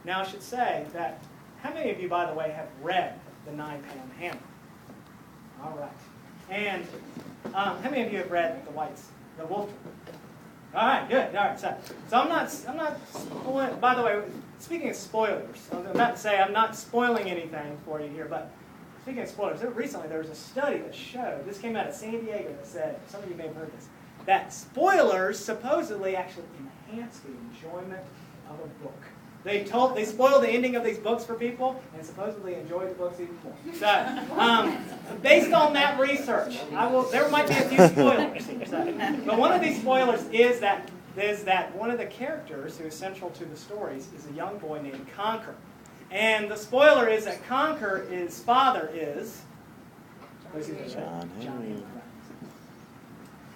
Now, I should say that, how many of you, by the way, have read the 9-Pound Hammer? All right. And how many of you have read the Wolf? All right, good. All right, so I'm not spoiling. By the way, speaking of spoilers, I'm about to say I'm not spoiling anything for you here, but speaking of spoilers, recently there was a study that showed, this came out of San Diego, that said, some of you may have heard this, that spoilers supposedly actually enhance the enjoyment of a book. They spoiled the ending of these books for people and supposedly enjoyed the books even more. So, based on that research, there might be a few spoilers here. But one of these spoilers is that one of the characters who is central to the stories is a young boy named Conker. And the spoiler is that his father is John Henry.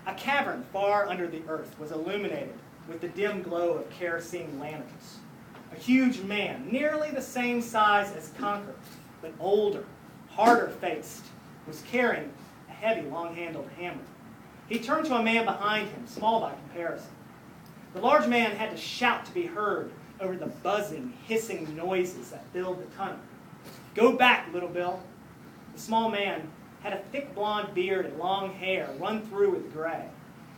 A cavern far under the earth was illuminated with the dim glow of kerosene lanterns. A huge man, nearly the same size as Conker, but older, harder-faced, was carrying a heavy, long-handled hammer. He turned to a man behind him, small by comparison. The large man had to shout to be heard over the buzzing, hissing noises that filled the tunnel. "Go back, little Bill." The small man had a thick blonde beard and long hair run through with gray.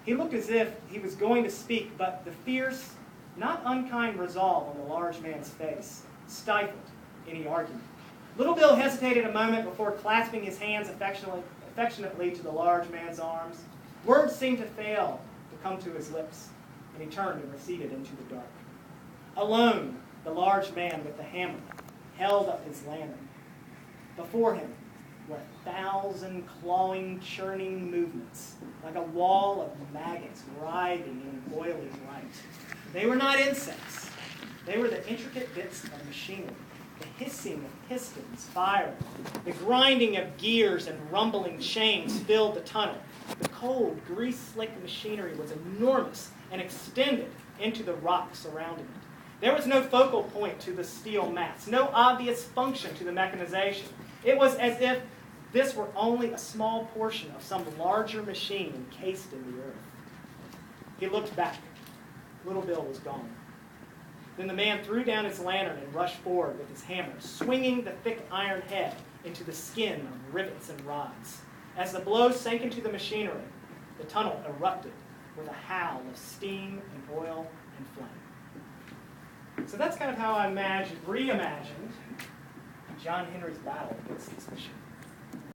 He looked as if he was going to speak, but the fierce, not unkind resolve on the large man's face stifled any argument. Little Bill hesitated a moment before clasping his hands affectionately to the large man's arms. Words seemed to fail to come to his lips, and he turned and receded into the dark. Alone, the large man with the hammer held up his lantern. Before him were 1,000 clawing, churning movements, like a wall of maggots writhing in oily light. They were not insects. They were the intricate bits of machinery, the hissing of pistons firing, the grinding of gears and rumbling chains filled the tunnel. The cold, grease-slick machinery was enormous and extended into the rock surrounding it. There was no focal point to the steel mats, no obvious function to the mechanization. It was as if this were only a small portion of some larger machine encased in the earth. He looked back. Little Bill was gone. Then the man threw down his lantern and rushed forward with his hammer, swinging the thick iron head into the skin of rivets and rods. As the blow sank into the machinery, the tunnel erupted with a howl of steam and oil and flame. So that's kind of how I reimagined John Henry's battle against this machine.